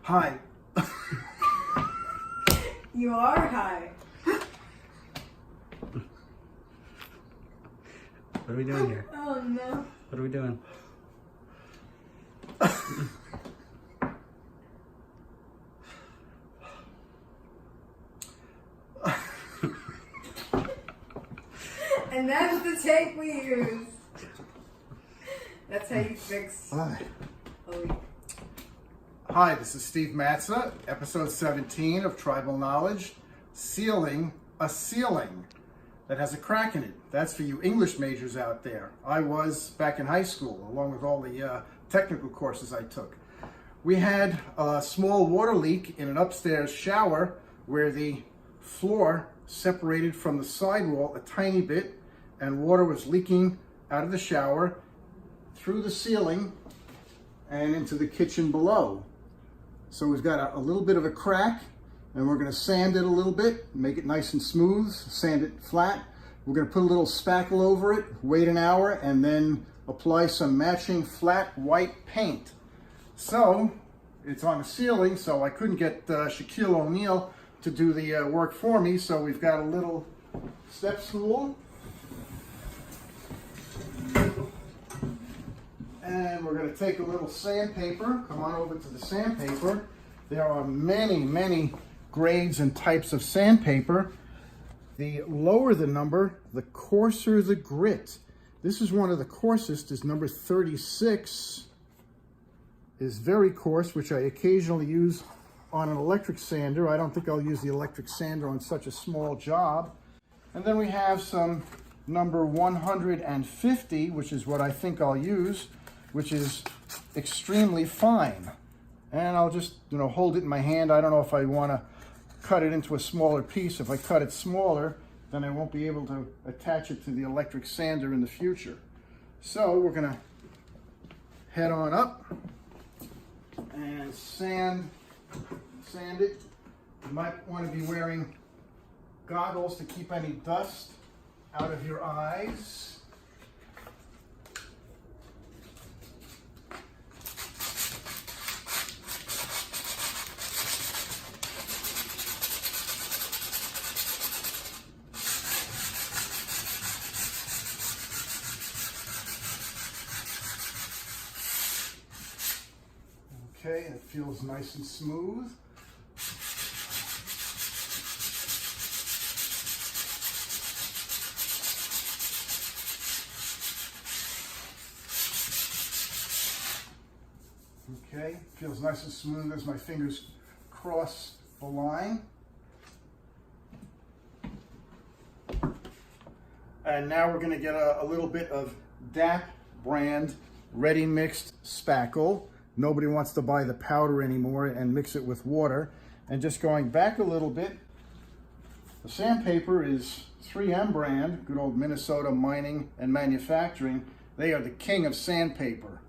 Hi. You are high. What are we doing here? Oh no. What are we doing? And that's the tape we use. That's how you fix Hi. a leak. Hi, this is Steve Matza, episode 17 of Tribal Knowledge, sealing a ceiling that has a crack in it. That's for you English majors out there. I was back in high school, along with all the technical courses I took. We had a small water leak in an upstairs shower where the floor separated from the sidewall a tiny bit, and water was leaking out of the shower through the ceiling and into the kitchen below. So we've got a little bit of a crack, and we're going to sand it a little bit, make it nice and smooth, sand it flat. We're going to put a little spackle over it, wait an hour, and then apply some matching flat white paint. So it's on the ceiling, so I couldn't get Shaquille O'Neal to do the work for me, so we've got a little step stool. And we're going to take a little sandpaper. Come on over to the sandpaper. There are many grades and types of sandpaper. The lower the number, the coarser the grit. This is one of the coarsest, is number 36. Is very coarse, which I occasionally use on an electric sander. I don't think I'll use the electric sander on such a small job. And then we have some number 150, which is what I think I'll use, which is extremely fine. And I'll just, hold it in my hand. I don't know if I want to cut it into a smaller piece. If I cut it smaller, then I won't be able to attach it to the electric sander in the future. So we're going to head on up and sand it. You might want to be wearing goggles to keep any dust out of your eyes. Okay, it feels nice and smooth. Okay, feels nice and smooth as my fingers cross the line. And now we're going to get a little bit of DAP brand ready mixed spackle. Nobody wants to buy the powder anymore and mix it with water. And just going back a little bit, the sandpaper is 3M brand, good old Minnesota Mining and Manufacturing. They are the king of sandpaper.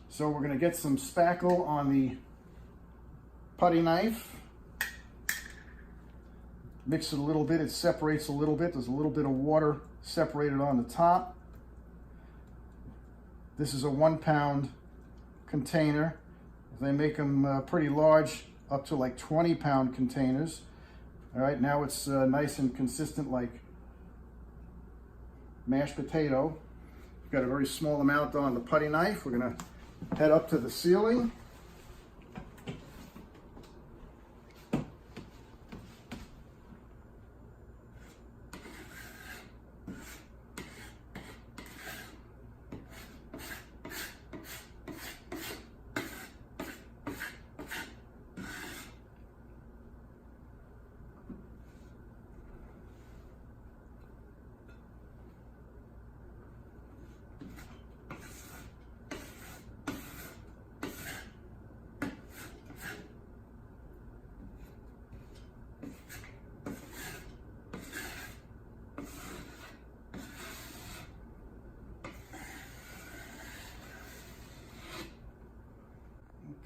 So we're going to get some spackle on the putty knife. Mix it a little bit, it separates a little bit. There's a little bit of water separated on the top. This is a 1 pound container. They make them pretty large, up to like 20-pound containers. All right, now it's nice and consistent like mashed potato. We've got a very small amount on the putty knife. We're gonna head up to the ceiling.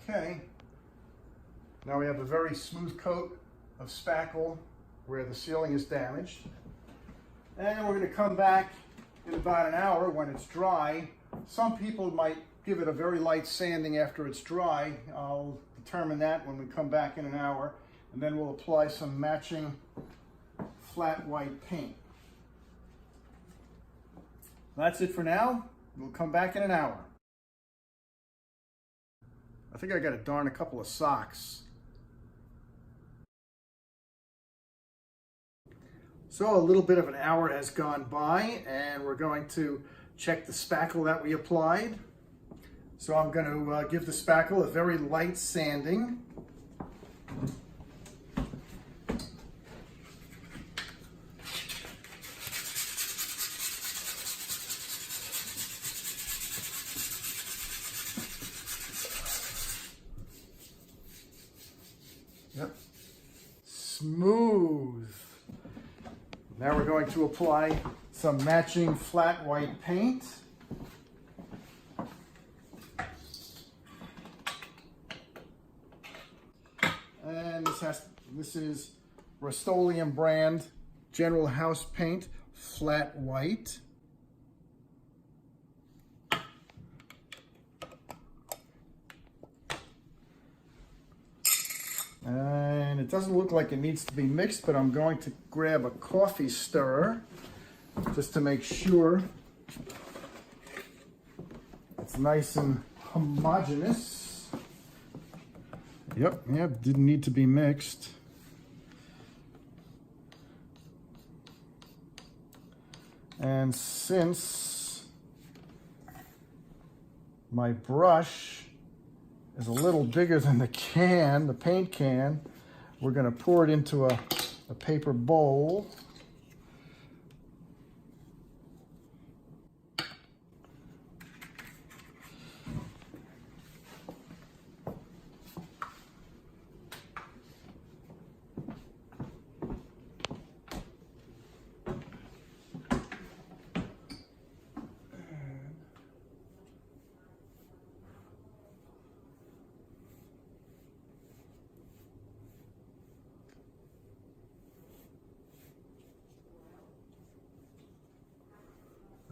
Okay, now we have a very smooth coat of spackle where the ceiling is damaged. And we're going to come back in about an hour when it's dry. Some people might give it a very light sanding after it's dry. I'll determine that when we come back in an hour. And then we'll apply some matching flat white paint. That's it for now. We'll come back in an hour. I think I got to darn a couple of socks. So a little bit of an hour has gone by, and we're going to check the spackle that we applied. So I'm going to give the spackle a very light sanding. Yep. Smooth. Now we're going to apply some matching flat white paint. And this is Rustoleum brand General House Paint Flat White. And it doesn't look like it needs to be mixed, but I'm going to grab a coffee stirrer just to make sure it's nice and homogenous. Yep, didn't need to be mixed. And since my brush is a little bigger than the can, the paint can, we're going to pour it into a paper bowl.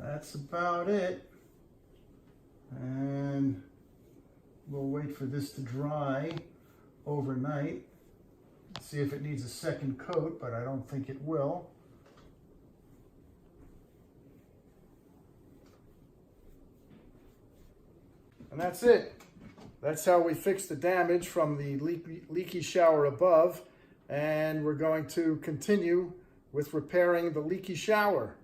That's about it. And we'll wait for this to dry overnight. See if it needs a second coat, but I don't think it will. And that's it. That's how we fix the damage from the leaky shower above. And we're going to continue with repairing the leaky shower.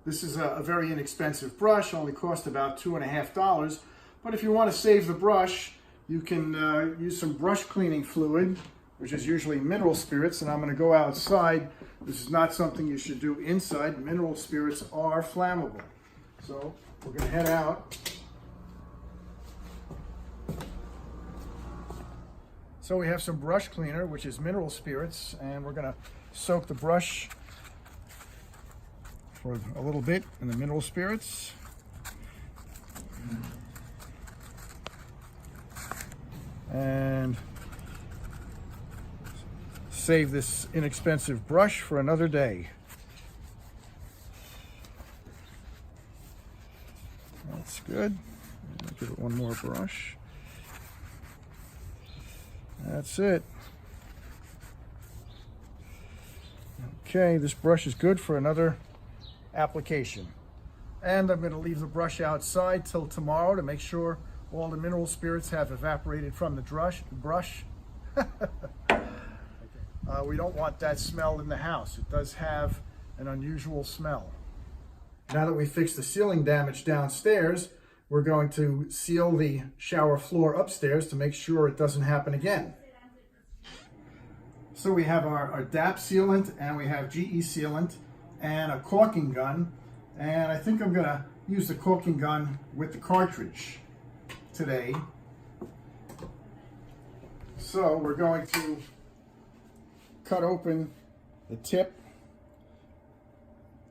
This is a very inexpensive brush, only cost about $2.50. But if you want to save the brush, you can use some brush cleaning fluid, which is usually mineral spirits. And I'm going to go outside. This is not something you should do inside. Mineral spirits are flammable. So we're going to head out. So we have some brush cleaner, which is mineral spirits, and we're going to soak the brush for a little bit in the mineral spirits. And save this inexpensive brush for another day. That's good. Give it one more brush. That's it. Okay, this brush is good for another application. And I'm going to leave the brush outside till tomorrow to make sure all the mineral spirits have evaporated from the brush. We don't want that smell in the house. It does have an unusual smell. Now that we fixed the ceiling damage downstairs, we're going to seal the shower floor upstairs to make sure it doesn't happen again. So we have our DAP sealant, and we have GE sealant, and a caulking gun. And I think I'm going to use the caulking gun with the cartridge today. So we're going to cut open the tip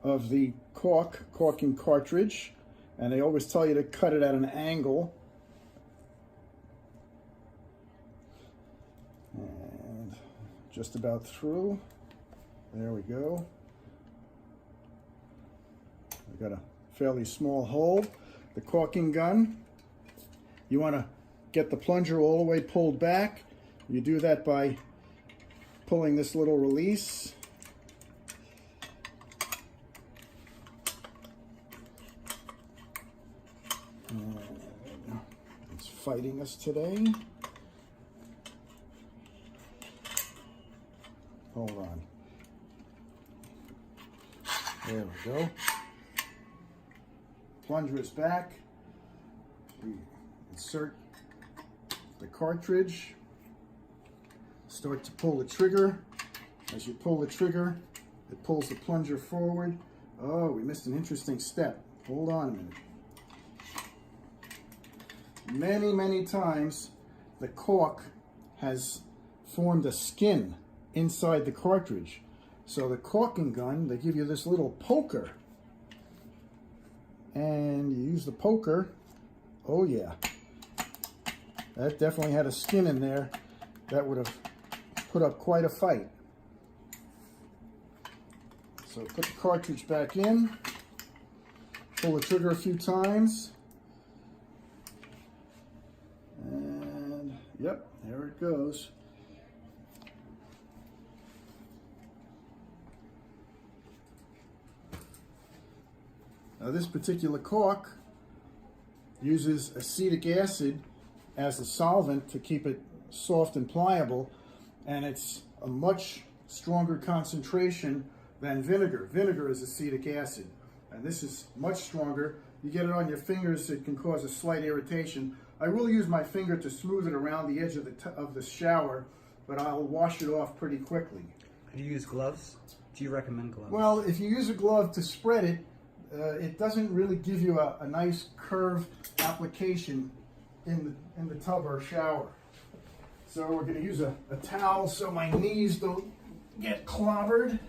of the caulking cartridge, and they always tell you to cut it at an angle. And just about through. There we go. I got a fairly small hole. The caulking gun You want to get the plunger all the way pulled back. You do that by pulling this little release. It's fighting us today. Hold on. There we go. Plunger is back. We insert the cartridge. Start to pull the trigger. As you pull the trigger, it pulls the plunger forward. Oh, we missed an interesting step. Hold on a minute. Many times the caulk has formed a skin inside the cartridge. So the caulking gun, they give you this little poker. And you use the poker. Oh yeah. That definitely had a skin in there. That would have put up quite a fight. So put the cartridge back in. Pull the trigger a few times. And yep, there it goes. Now this particular caulk uses acetic acid as a solvent to keep it soft and pliable, and it's a much stronger concentration than vinegar. Vinegar is acetic acid, and this is much stronger. You get it on your fingers, it can cause a slight irritation. I will use my finger to smooth it around the edge of the shower, but I'll wash it off pretty quickly. Could you use gloves? Do you recommend gloves? Well, if you use a glove to spread it, it doesn't really give you a nice curved application in the tub or shower. So we're going to use a towel so my knees don't get clobbered.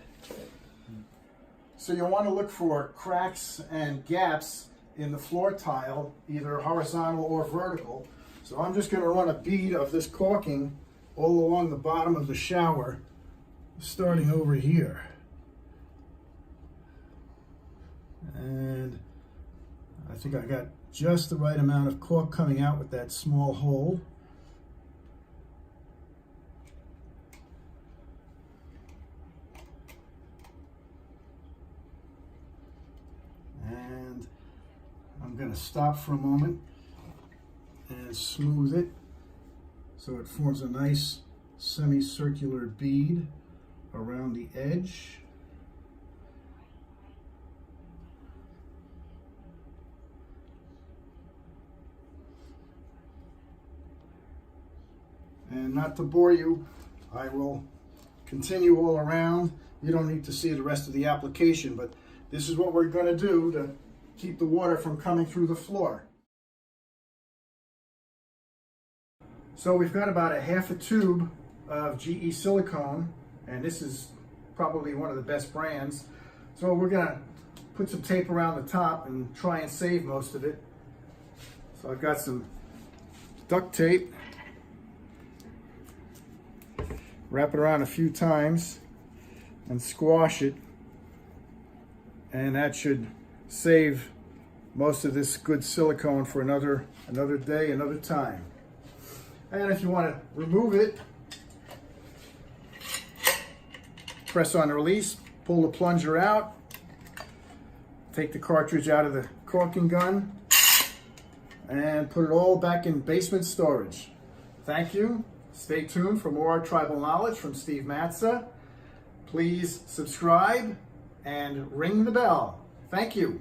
So you'll want to look for cracks and gaps in the floor tile, either horizontal or vertical. So I'm just going to run a bead of this caulking all along the bottom of the shower, starting over here. And I think I got just the right amount of caulk coming out with that small hole. And I'm going to stop for a moment and smooth it so it forms a nice semicircular bead around the edge. And not to bore you, I will continue all around. You don't need to see the rest of the application, but this is what we're going to do to keep the water from coming through the floor. So we've got about a half a tube of GE silicone, and this is probably one of the best brands. So we're going to put some tape around the top and try and save most of it. So I've got some duct tape. Wrap it around a few times and squash it, and that should save most of this good silicone for another day, another time. And if you want to remove it, press on the release, pull the plunger out, take the cartridge out of the caulking gun, and put it all back in basement storage. Thank you. Stay tuned for more tribal knowledge from Steve Matza. Please subscribe and ring the bell. Thank you.